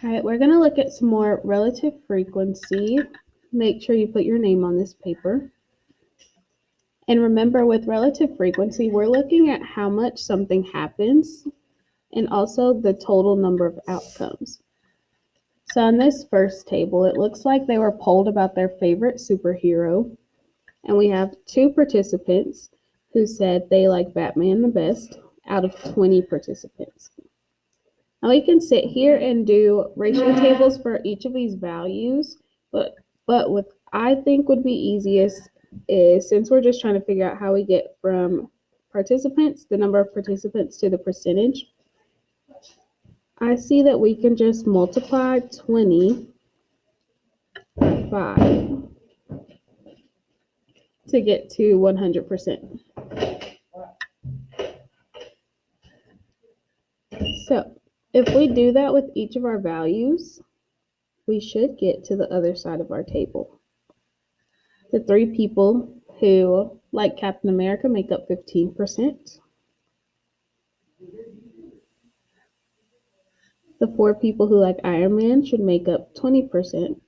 All right, we're going to look at some more relative frequency. Make sure you put your name on this paper. And remember, with relative frequency, we're looking at how much something happens and also the total number of outcomes. So on this first table, it looks like they were polled about their favorite superhero. And we have 2 participants who said they like Batman the best out of 20 participants. Now we can sit here and do ratio tables for each of these values, but what I think would be easiest is, since we're just trying to figure out how we get from participants, the number of participants, to the percentage, I see that we can just multiply 20 by 5 to get to 100%. So if we do that with each of our values, we should get to the other side of our table. The 3 people who like Captain America make up 15%. The 4 people who like Iron Man should make up 20%.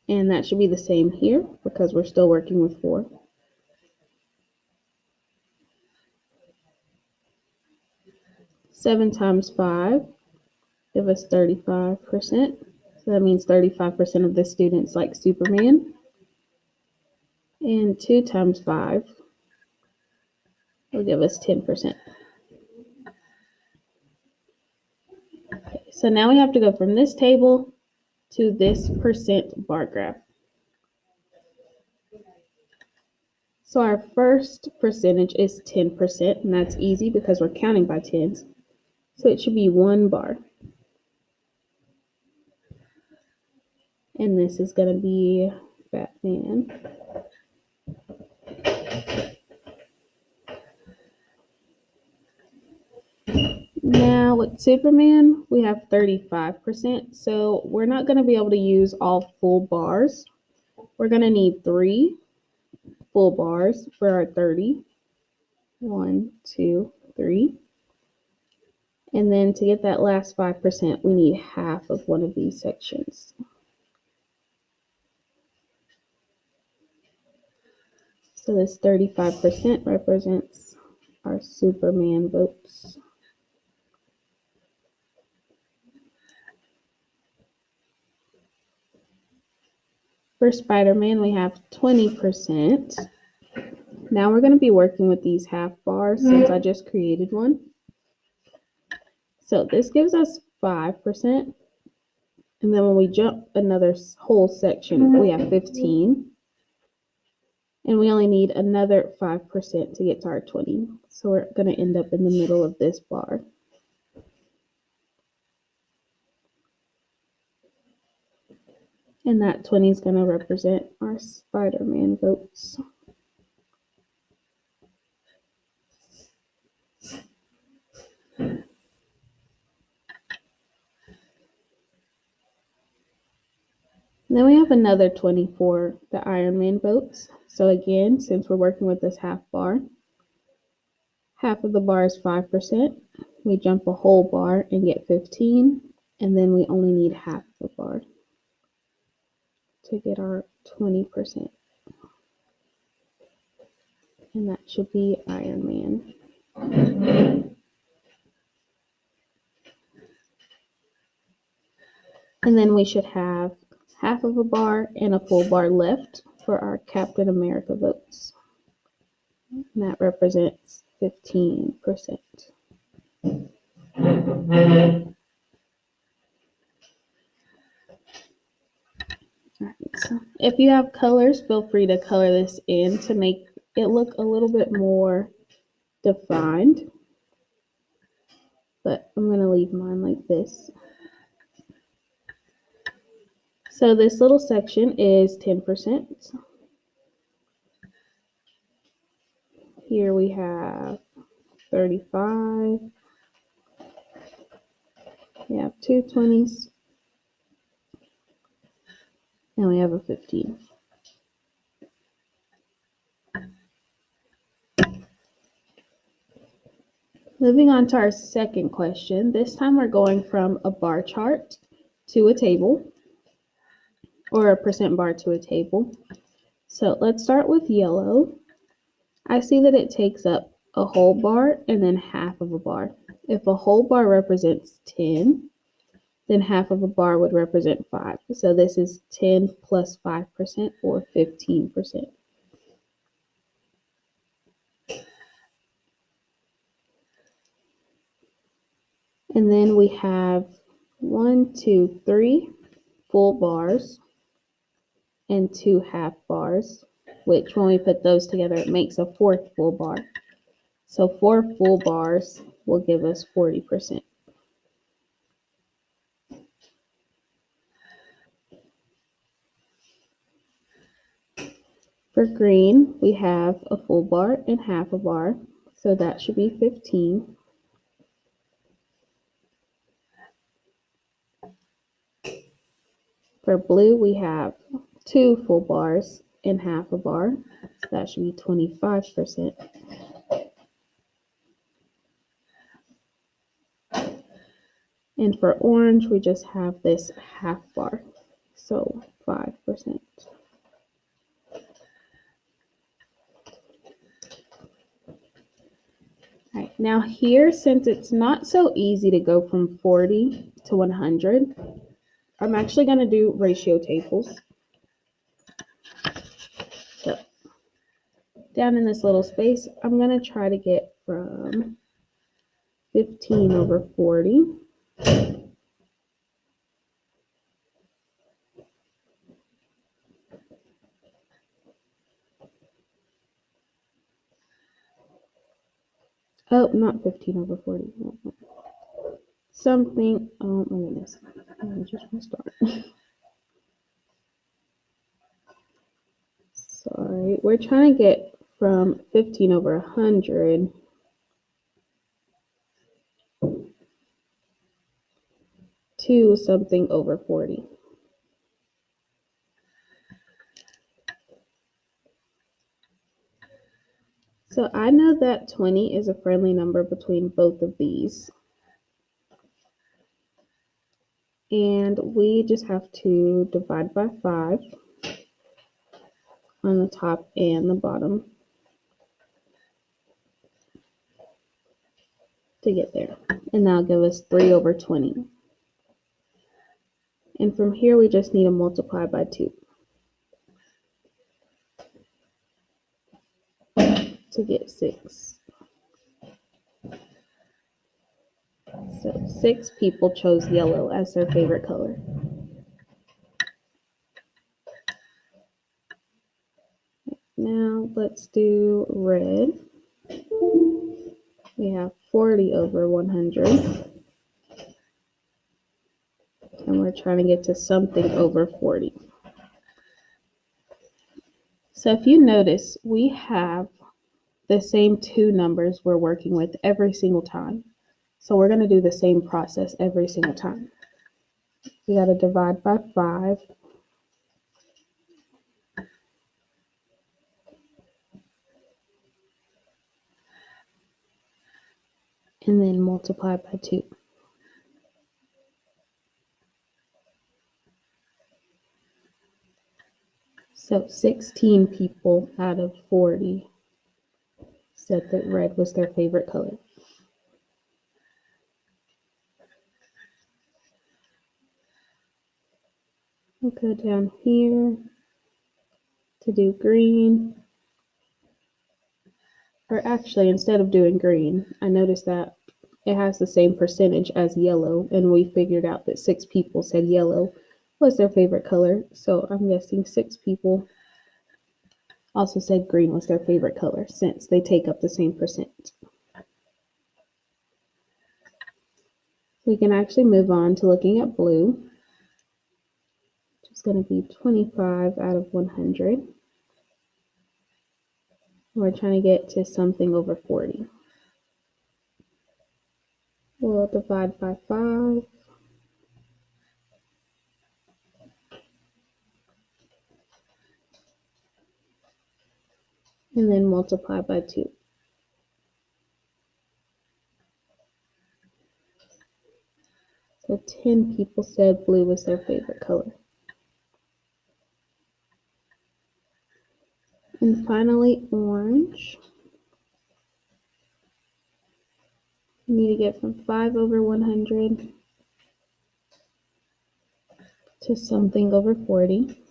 And that should be the same here because we're still working with 4. Seven times 5 give us 35%. So that means 35% of the students like Superman. And 2 times 5 will give us 10%. Okay, so now we have to go from this table to this percent bar graph. So our first percentage is 10%, and that's easy because we're counting by tens. So it should be 1 bar. And this is going to be Batman. Now with Superman, we have 35%. So we're not going to be able to use all full bars. We're going to need 3 full bars for our 30. 1, 2, 3. And then to get that last 5%, we need half of one of these sections. So this 35% represents our Superman votes. For Spider-Man, we have 20%. Now we're going to be working with these half bars since I just created one. So this gives us 5%. And then when we jump another whole section, we have 15. And we only need another 5% to get to our 20. So we're going to end up in the middle of this bar. And that 20 is going to represent our Spider-Man votes. And then we have another 20 for the Iron Man votes. So again, since we're working with this half bar, half of the bar is 5%. We jump a whole bar and get 15. And then we only need half the bar to get our 20%. And that should be Iron Man. And then we should have half of a bar and a full bar left for our Captain America votes. And that represents 15%. All right, so if you have colors, feel free to color this in to make it look a little bit more defined. But I'm going to leave mine like this. So this little section is 10%. Here we have 35. We have 2 20s. And we have a 15. Moving on to our second question. This time we're going from a bar chart to a table, or a percent bar to a table. So let's start with yellow. I see that it takes up a whole bar and then half of a bar. If a whole bar represents 10, then half of a bar would represent 5. So this is 10 plus 5% or 15%. And then we have 1, 2, 3 full bars and 2 half bars, which when we put those together, it makes a fourth full bar. So 4 full bars will give us 40%. For green, we have a full bar and half a bar, so that should be 15. For blue, we have 2 full bars and half a bar, so that should be 25%. And for orange, we just have this half bar, so 5%. All right, now here, since it's not so easy to go from 40 to 100, I'm actually going to do ratio tables. So down in this little space, I'm going to try to get from 15 over 40. Oh, not 15 over 40. Something, oh my goodness. I just restart. Sorry, we're trying to get from 15 over 100 to something over 40. So I know that 20 is a friendly number between both of these. And we just have to divide by 5 on the top and the bottom to get there. And that'll give us 3 over 20. And from here, we just need to multiply by 2 to get 6. So 6 people chose yellow as their favorite color. Now let's do red. We have 40 over 100. And we're trying to get to something over 40. So if you notice, we have the same 2 numbers we're working with every single time. So we're going to do the same process every single time. We got to divide by 5. And then multiply by 2. So 16 people out of 40 said that red was their favorite color. We'll go down here to do green. Or actually, instead of doing green, I noticed that it has the same percentage as yellow, and we figured out that 6 people said yellow was their favorite color. So I'm guessing 6 people also said green was their favorite color since they take up the same percent. We can actually move on to looking at blue, which is going to be 25 out of 100. We're trying to get to something over 40. We'll divide by 5. And then multiply by 2. So 10 people said blue was their favorite color. And finally, orange. You need to get from 5 over 100 to something over 40.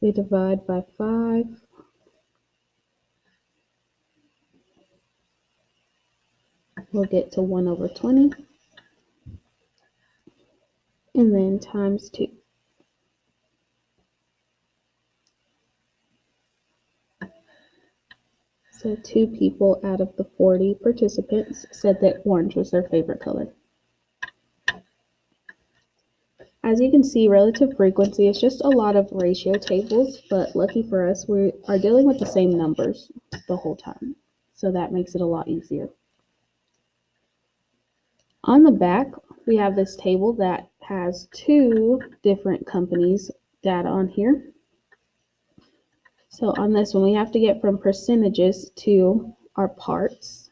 We divide by 5. We'll get to 1 over 20. And then times 2. So 2 people out of the 40 participants said that orange was their favorite color. As you can see, relative frequency is just a lot of ratio tables, but lucky for us, we are dealing with the same numbers the whole time. So that makes it a lot easier. On the back, we have this table that has 2 different companies' data on here. So on this one, we have to get from percentages to our parts.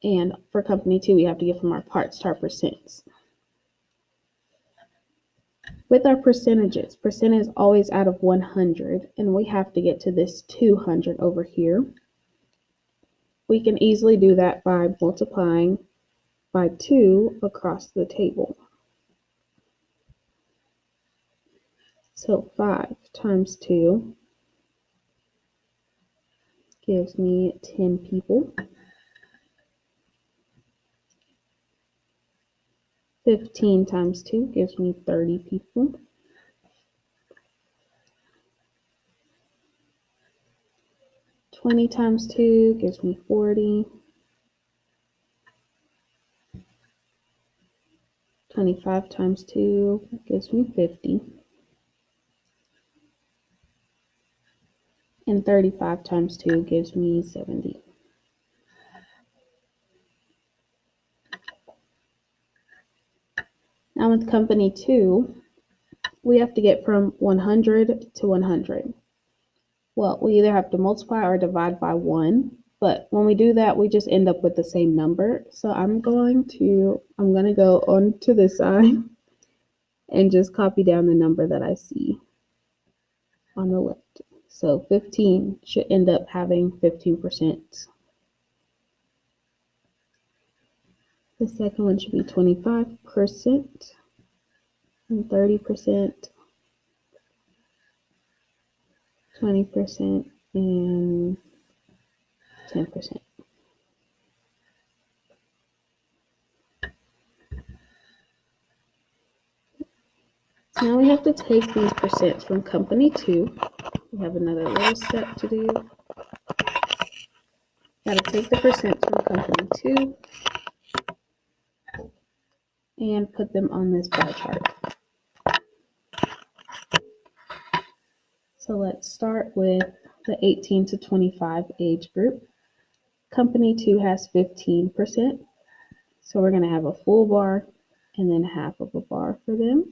And for company 2, we have to get from our parts to our percents. With our percentages, percent is always out of 100, and we have to get to this 200 over here. We can easily do that by multiplying by 2 across the table. So 5 times 2 gives me 10 people. 15 times 2 gives me 30 people. 20 times 2 gives me 40. 25 times 2 gives me 50. And 35 times 2 gives me 70. Now with company 2, we have to get from 100 to 100. Well, we either have to multiply or divide by 1, but when we do that, we just end up with the same number. So I'm going to go onto this side and just copy down the number that I see on the left. So 15 should end up having 15%. The second one should be 25% and 30%, 20% and 10%. Now we have to take these percents from company 2. We have another little step to do. Got to take the percents from company 2 and put them on this bar chart. So let's start with the 18 to 25 age group. Company 2 has 15%. So we're going to have a full bar and then half of a bar for them.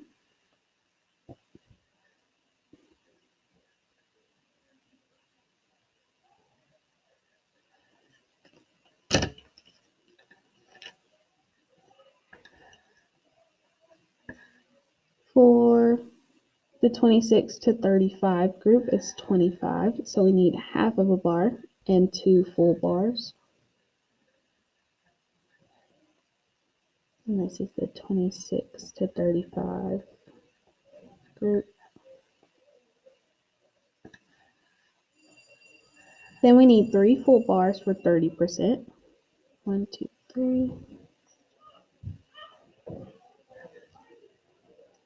For the 26 to 35 group is 25, so we need half of a bar and 2 full bars. And this is the 26 to 35 group. Then we need 3 full bars for 30%. 1, 2, 3.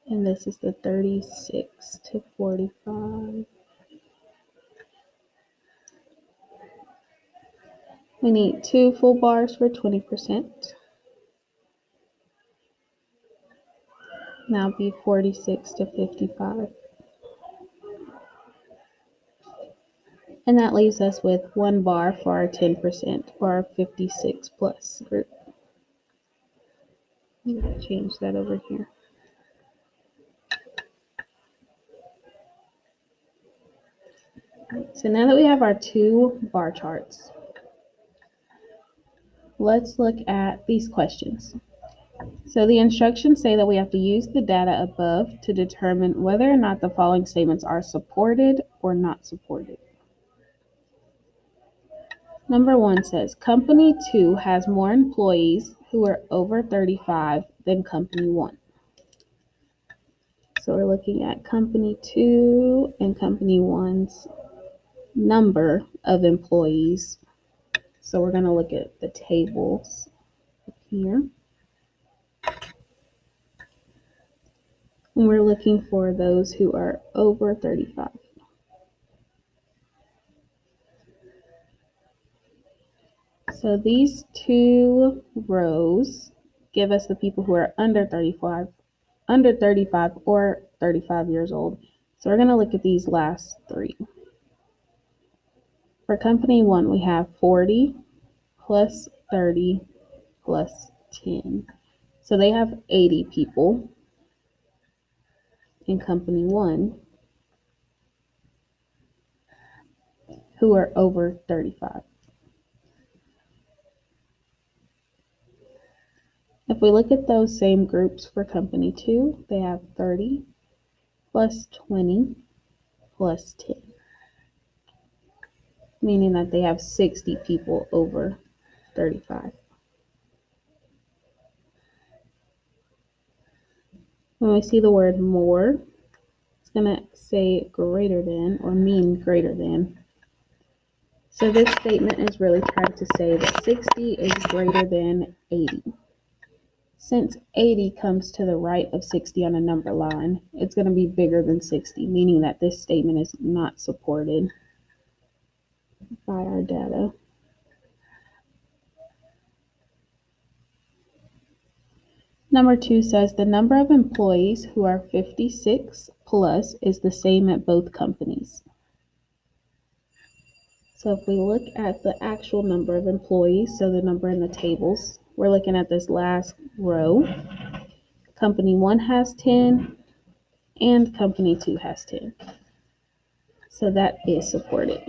And this is the 36 to 45. We need 2 full bars for 20%. Now be 46 to 55. And that leaves us with 1 bar for our 10% for our 56 plus group. I'm going to change that over here. So now that we have our 2 bar charts, let's look at these questions. So the instructions say that we have to use the data above to determine whether or not the following statements are supported or not supported. Number 1 says, Company 2 has more employees who are over 35 than Company 1. So we're looking at Company 2 and Company 1's number of employees. So we're going to look at the tables here. And we're looking for those who are over 35. So these two rows give us the people who are under 35 or 35 years old. So we're going to look at these last three. For Company 1, we have 40 plus 30 plus 10. So they have 80 people in Company 1 who are over 35. If we look at those same groups for Company 2, they have 30 plus 20 plus 10, meaning that they have 60 people over 35. When we see the word more, it's going to say greater than or mean greater than. So this statement is really trying to say that 60 is greater than 80. Since 80 comes to the right of 60 on a number line, it's going to be bigger than 60, meaning that this statement is not supported by our data. Number 2 says the number of employees who are 56 plus is the same at both companies. So if we look at the actual number of employees, so the number in the tables, we're looking at this last row. Company 1 has 10 and Company 2 has 10. So that is supported.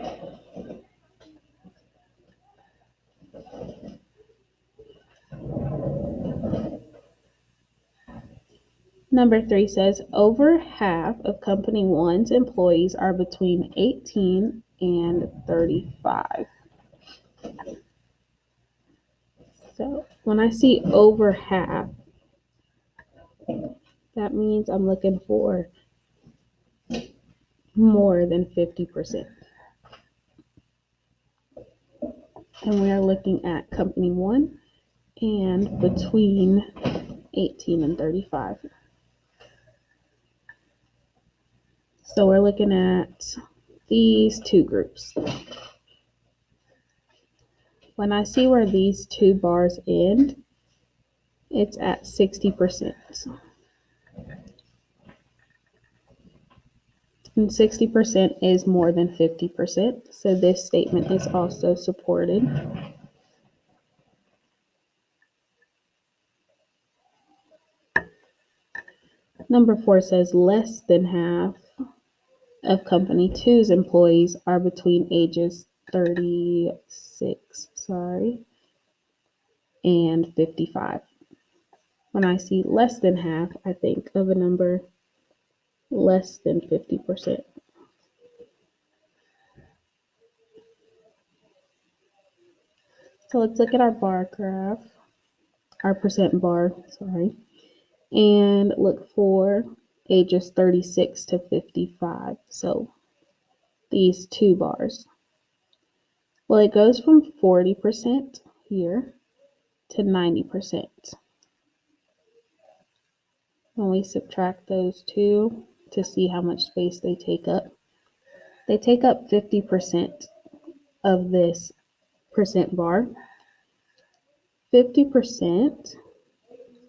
Number 3 says over half of Company 1's employees are between 18 and 35. So when I see over half, that means I'm looking for more than 50%. And we are looking at Company 1 and between 18 and 35. So we're looking at these two groups. When I see where these two bars end, it's at 60%. And 60% is more than 50%, so this statement is also supported. Number 4 says less than half of Company 2's employees are between ages 36, and 55. When I see less than half, I think of a number less than 50%. So let's look at our bar graph, our percent bar, and look for ages 36 to 55. So these two bars. Well, it goes from 40% here to 90%. When we subtract those two to see how much space they take up 50% of this percent bar. 50%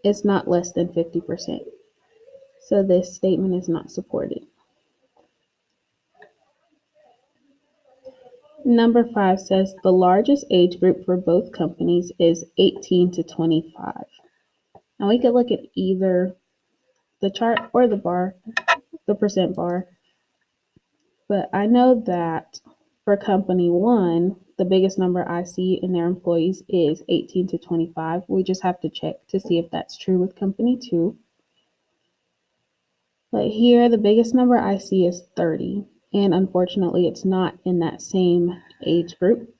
is not less than 50%. So this statement is not supported. Number 5 says the largest age group for both companies is 18 to 25. Now we could look at either the chart or the bar, the percent bar. But I know that for Company 1, the biggest number I see in their employees is 18 to 25. We just have to check to see if that's true with company 2. But here, the biggest number I see is 30. And unfortunately, it's not in that same age group.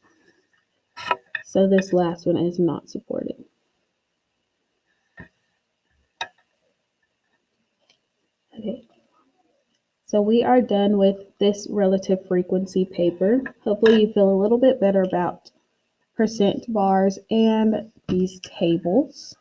So this last one is not supported. Okay. So we are done with this relative frequency paper. Hopefully you feel a little bit better about percent bars and these tables.